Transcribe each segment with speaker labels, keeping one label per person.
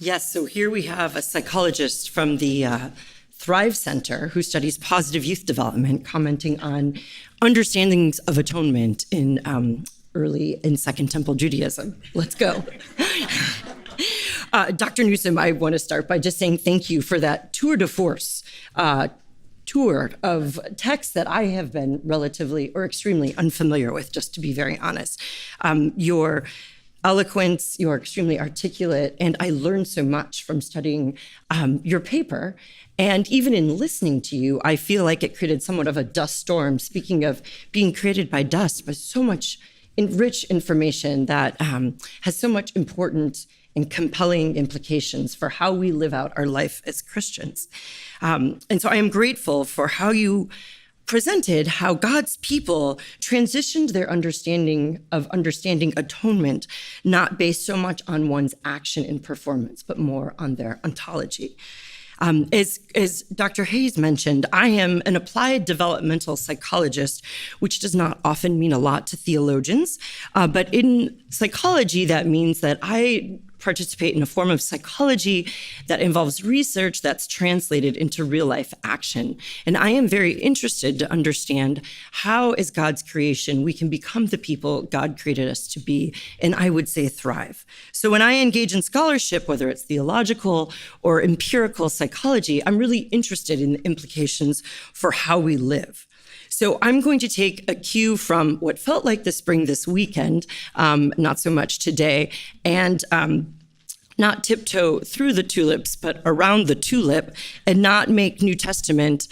Speaker 1: Yes, so here we have a psychologist from the Thrive Center who studies positive youth development, commenting on understandings of atonement in early and Second Temple Judaism. Let's go. Dr. Newsom, I want to start by just saying thank you for that tour de force tour of texts that I have been relatively or extremely unfamiliar with, just to be very honest. Your eloquence, you're extremely articulate, and I learned so much from studying your paper. And even in listening to you, I feel like it created somewhat of a dust storm. Speaking of being created by dust, but so much rich information that has so much important and compelling implications for how we live out our life as Christians. And so I am grateful for how you presented how God's people transitioned their understanding atonement, not based so much on one's action and performance, but more on their ontology. As Dr. Hayes mentioned, I am an applied developmental psychologist, which does not often mean a lot to theologians. But in psychology, that means that I participate in a form of psychology that involves research that's translated into real-life action. And I am very interested to understand how, as God's creation, we can become the people God created us to be, and I would say thrive. So when I engage in scholarship, whether it's theological or empirical psychology, I'm really interested in the implications for how we live. So I'm going to take a cue from what felt like the spring this weekend, not so much today, and not tiptoe through the tulips, but around the tulip, and not make New Testament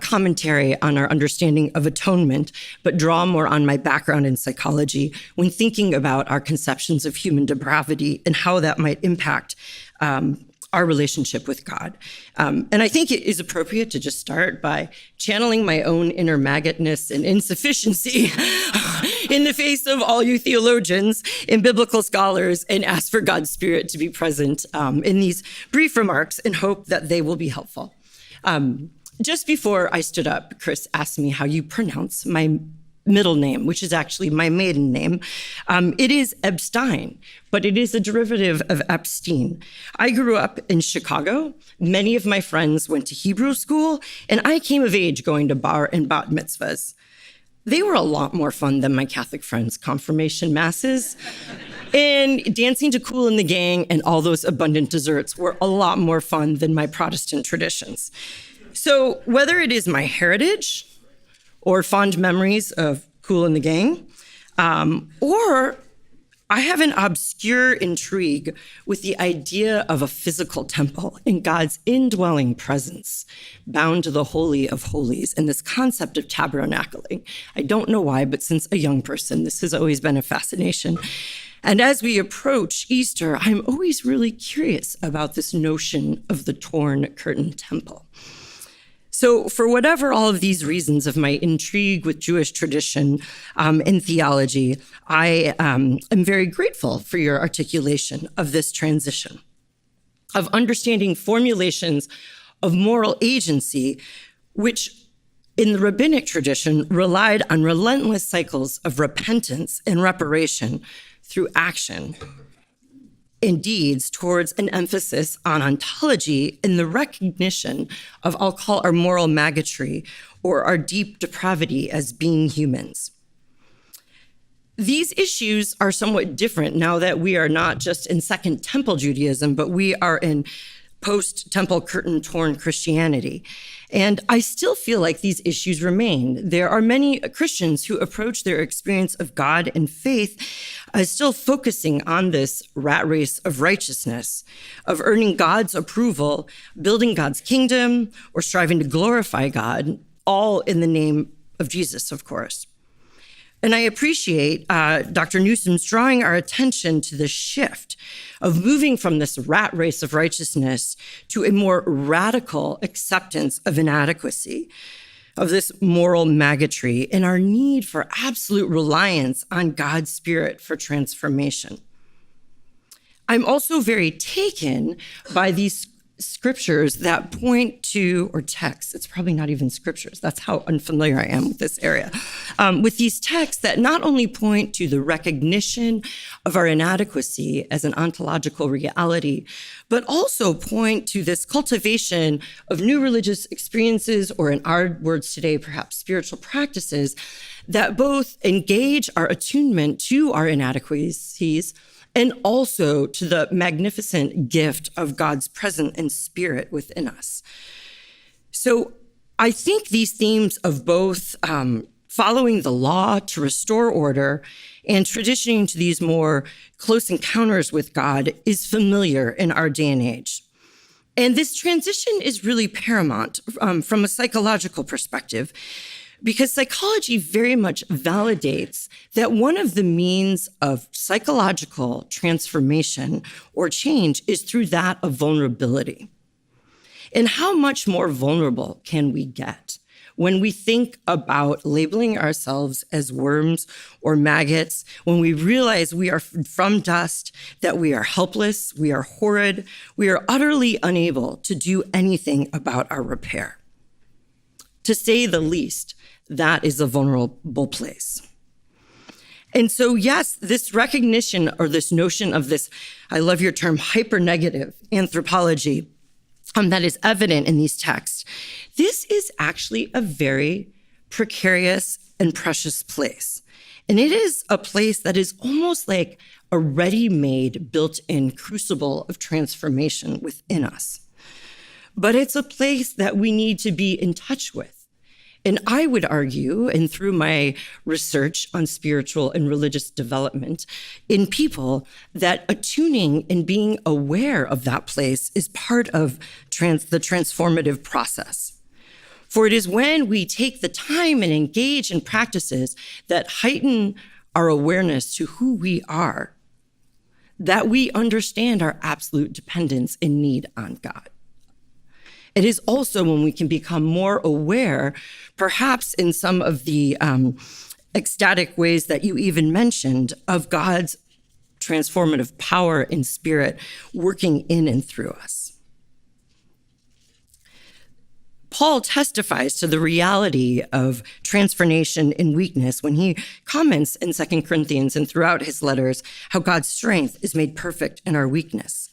Speaker 1: commentary on our understanding of atonement, but draw more on my background in psychology when thinking about our conceptions of human depravity and how that might impact our relationship with God. And I think it is appropriate to just start by channeling my own inner maggotness and insufficiency in the face of all you theologians and biblical scholars, and ask for God's Spirit to be present in these brief remarks and hope that they will be helpful. Just before I stood up, Chris asked me how you pronounce my middle name, which is actually my maiden name. It is Ebstyne, but it is a derivative of Epstein. I grew up in Chicago. Many of my friends went to Hebrew school, and I came of age going to bar and bat mitzvahs. They were a lot more fun than my Catholic friends' confirmation masses. And dancing to Kool and the Gang and all those abundant desserts were a lot more fun than my Protestant traditions. So whether it is my heritage, or fond memories of Kool and the Gang, or I have an obscure intrigue with the idea of a physical temple and God's indwelling presence bound to the Holy of Holies and this concept of tabernacling. I don't know why, but since a young person, this has always been a fascination. And as we approach Easter, I'm always really curious about this notion of the torn curtain temple. So for whatever all of these reasons of my intrigue with Jewish tradition and theology, I am very grateful for your articulation of this transition, of understanding formulations of moral agency, which in the rabbinic tradition relied on relentless cycles of repentance and reparation through action and deeds towards an emphasis on ontology in the recognition of, I'll call, our moral maggotry or our deep depravity as being humans. These issues are somewhat different now that we are not just in Second Temple Judaism, but we are in post-temple curtain-torn Christianity. And I still feel like these issues remain. There are many Christians who approach their experience of God and faith as still focusing on this rat race of righteousness, of earning God's approval, building God's kingdom, or striving to glorify God, all in the name of Jesus, of course. And I appreciate Dr. Newsom's drawing our attention to the shift of moving from this rat race of righteousness to a more radical acceptance of inadequacy, of this moral maggotry, and our need for absolute reliance on God's Spirit for transformation. I'm also very taken by these scriptures that point to, or texts, it's probably not even scriptures, that's how unfamiliar I am with this area, with these texts that not only point to the recognition of our inadequacy as an ontological reality, but also point to this cultivation of new religious experiences, or in our words today, perhaps spiritual practices, that both engage our attunement to our inadequacies and also to the magnificent gift of God's presence and spirit within us. So I think these themes of both following the law to restore order and transitioning to these more close encounters with God is familiar in our day and age. And this transition is really paramount from a psychological perspective, because psychology very much validates that one of the means of psychological transformation or change is through that of vulnerability. And how much more vulnerable can we get when we think about labeling ourselves as worms or maggots, when we realize we are from dust, that we are helpless, we are horrid, we are utterly unable to do anything about our repair? To say the least, that is a vulnerable place. And so, yes, this recognition, or this notion of this, I love your term, hyper-negative anthropology, that is evident in these texts, this is actually a very precarious and precious place. And it is a place that is almost like a ready-made, built-in crucible of transformation within us. But it's a place that we need to be in touch with. And I would argue, and through my research on spiritual and religious development in people, that attuning and being aware of that place is part of the transformative process. For it is when we take the time and engage in practices that heighten our awareness to who we are, that we understand our absolute dependence and need on God. It is also when we can become more aware, perhaps in some of the ecstatic ways that you even mentioned, of God's transformative power and spirit working in and through us. Paul testifies to the reality of transformation in weakness when he comments in 2 Corinthians and throughout his letters how God's strength is made perfect in our weakness.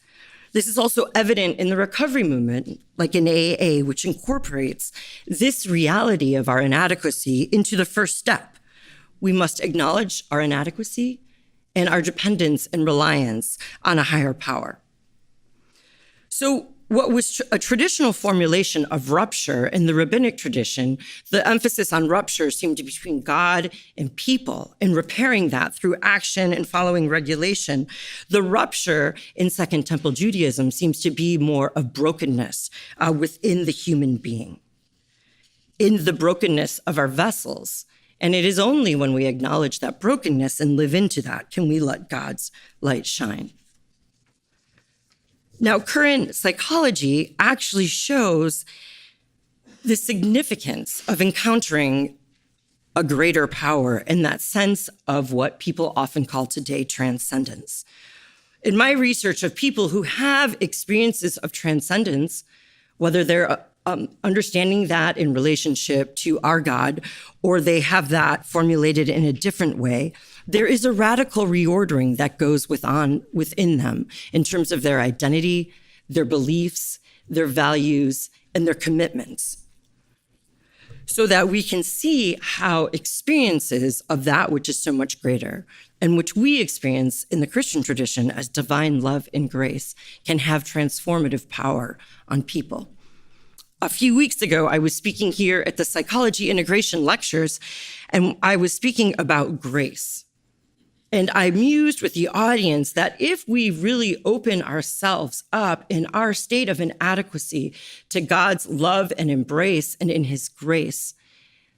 Speaker 1: This is also evident in the recovery movement, like in AA, which incorporates this reality of our inadequacy into the first step. We must acknowledge our inadequacy and our dependence and reliance on a higher power. So what was a traditional formulation of rupture in the rabbinic tradition, the emphasis on rupture seemed to be between God and people, and repairing that through action and following regulation. The rupture in Second Temple Judaism seems to be more of brokenness within the human being, in the brokenness of our vessels. And it is only when we acknowledge that brokenness and live into that can we let God's light shine. Now, current psychology actually shows the significance of encountering a greater power in that sense of what people often call today transcendence. In my research of people who have experiences of transcendence, whether they're understanding that in relationship to our God, or they have that formulated in a different way, there is a radical reordering that goes within them in terms of their identity, their beliefs, their values, and their commitments, so that we can see how experiences of that which is so much greater, and which we experience in the Christian tradition as divine love and grace, can have transformative power on people. A few weeks ago, I was speaking here at the Psychology Integration Lectures, and I was speaking about grace. And I mused with the audience that if we really open ourselves up in our state of inadequacy to God's love and embrace and in his grace,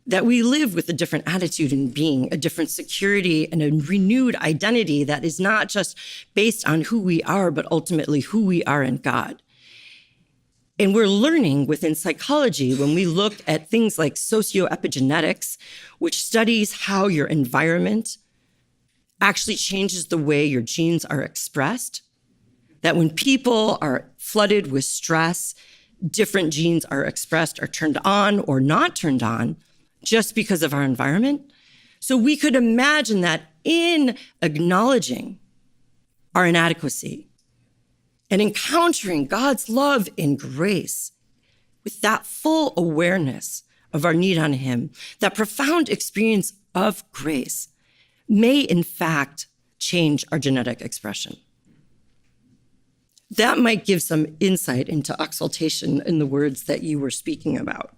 Speaker 1: that we live with a different attitude in being, a different security and a renewed identity that is not just based on who we are, but ultimately who we are in God. And we're learning within psychology when we look at things like socioepigenetics, which studies how your environment actually changes the way your genes are expressed, that when people are flooded with stress, different genes are expressed or turned on or not turned on just because of our environment. So we could imagine that in acknowledging our inadequacy and encountering God's love and grace with that full awareness of our need on him, that profound experience of grace may in fact change our genetic expression. That might give some insight into exaltation in the words that you were speaking about.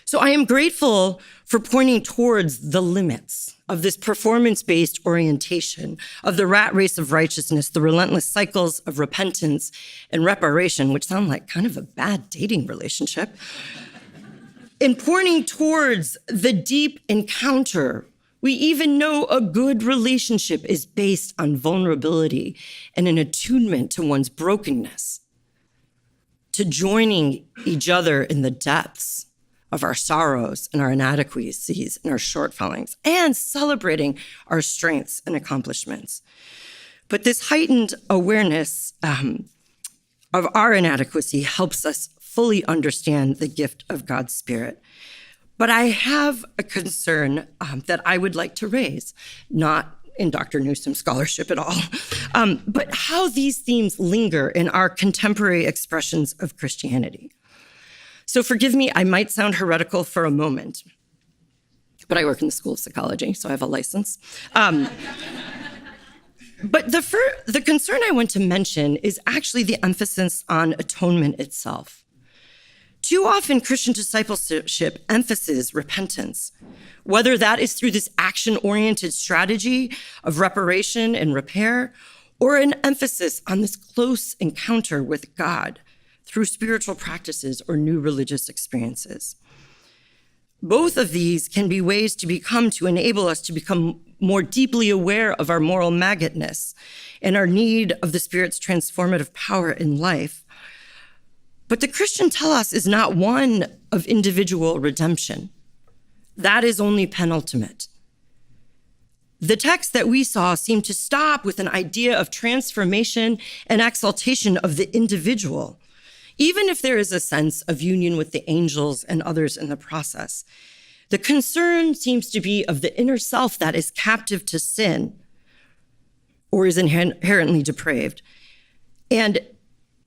Speaker 1: So I am grateful for pointing towards the limits of this performance-based orientation of the rat race of righteousness, the relentless cycles of repentance and reparation, which sound like kind of a bad dating relationship, and pointing towards the deep encounter. We even know a good relationship is based on vulnerability and an attunement to one's brokenness, to joining each other in the depths of our sorrows and our inadequacies and our shortfallings, and celebrating our strengths and accomplishments. But this heightened awareness of our inadequacy helps us fully understand the gift of God's Spirit. But I have a concern that I would like to raise, not in Dr. Newsom's scholarship at all, but how these themes linger in our contemporary expressions of Christianity. So forgive me, I might sound heretical for a moment, but I work in the School of Psychology, so I have a license. But the concern I want to mention is actually the emphasis on atonement itself. Too often, Christian discipleship emphasizes repentance, whether that is through this action-oriented strategy of reparation and repair, or an emphasis on this close encounter with God through spiritual practices or new religious experiences. Both of these can be ways to enable us to become more deeply aware of our moral maggotness and our need of the Spirit's transformative power in life. But the Christian telos is not one of individual redemption. That is only penultimate. The text that we saw seemed to stop with an idea of transformation and exaltation of the individual, even if there is a sense of union with the angels and others in the process. The concern seems to be of the inner self that is captive to sin or is inherently depraved. And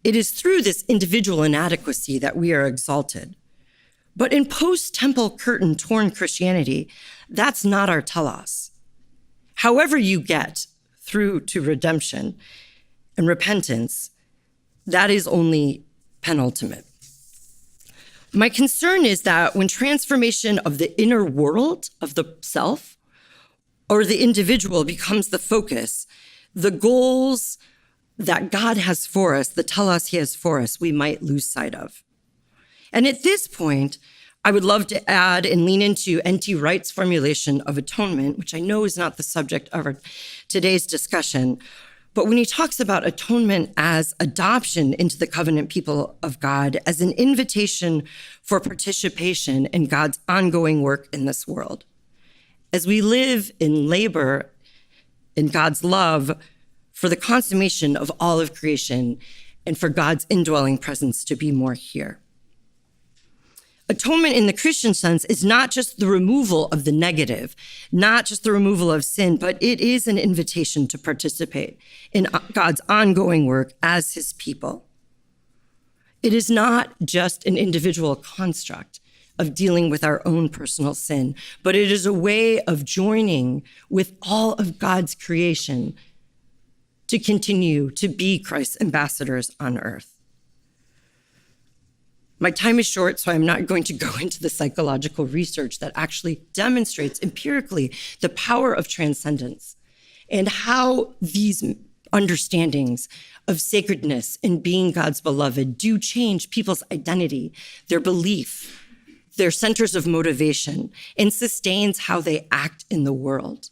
Speaker 1: it is through this individual inadequacy that we are exalted. But in post-temple curtain-torn Christianity, that's not our telos. However you get through to redemption and repentance, that is only penultimate. My concern is that when transformation of the inner world of the self or the individual becomes the focus, the goals that God has for us, the telos he has for us, we might lose sight of. And at this point, I would love to add and lean into N.T. Wright's formulation of atonement, which I know is not the subject of today's discussion. But when he talks about atonement as adoption into the covenant people of God, as an invitation for participation in God's ongoing work in this world, as we live in labor in God's love for the consummation of all of creation and for God's indwelling presence to be more here. Atonement in the Christian sense is not just the removal of the negative, not just the removal of sin, but it is an invitation to participate in God's ongoing work as his people. It is not just an individual construct of dealing with our own personal sin, but it is a way of joining with all of God's creation to continue to be Christ's ambassadors on earth. My time is short, so I'm not going to go into the psychological research that actually demonstrates empirically the power of transcendence and how these understandings of sacredness and being God's beloved do change people's identity, their belief, their centers of motivation, and sustains how they act in the world.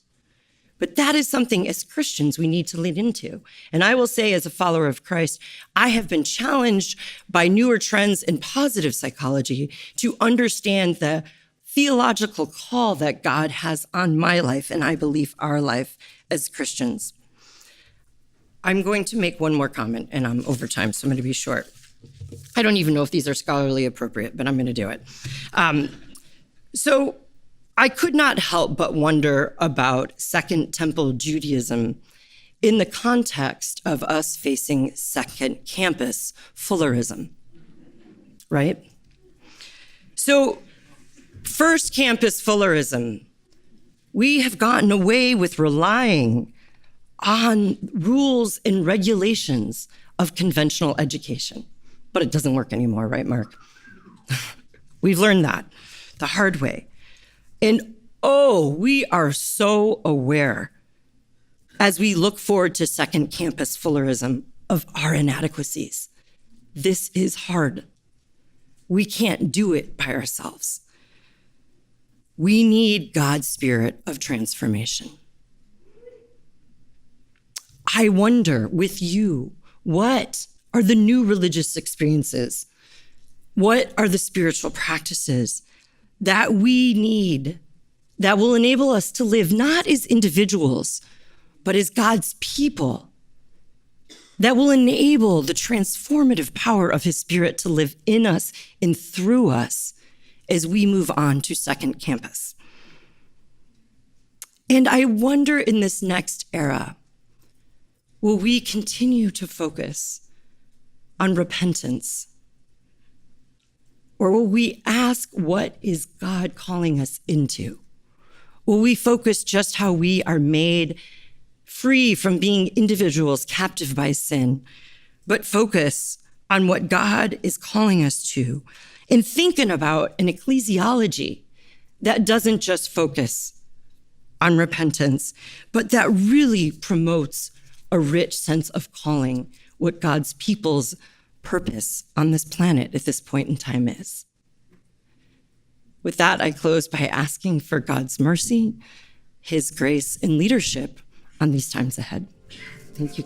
Speaker 1: But that is something as Christians we need to lean into. And I will say, as a follower of Christ, I have been challenged by newer trends in positive psychology to understand the theological call that God has on my life, and I believe our life as Christians. I'm going to make one more comment, and I'm over time, so I'm going to be short. I don't even know if these are scholarly appropriate, but I'm going to do it. So I could not help but wonder about Second Temple Judaism in the context of us facing Second Campus Fullerism, right? So First Campus Fullerism, we have gotten away with relying on rules and regulations of conventional education. But it doesn't work anymore, right, Mark? We've learned that the hard way. And we are so aware as we look forward to Second Campus Fullerism of our inadequacies. This is hard. We can't do it by ourselves. We need God's spirit of transformation. I wonder with you, what are the new religious experiences? What are the spiritual practices that we need that will enable us to live not as individuals, but as God's people, that will enable the transformative power of his spirit to live in us and through us as we move on to Second Campus? And I wonder in this next era, will we continue to focus on repentance? Or will we ask, what is God calling us into? Will we focus just how we are made free from being individuals captive by sin, but focus on what God is calling us to, and thinking about an ecclesiology that doesn't just focus on repentance, but that really promotes a rich sense of calling, what God's people's purpose on this planet at this point in time is. With that, I close by asking for God's mercy, his grace, and leadership on these times ahead. Thank you.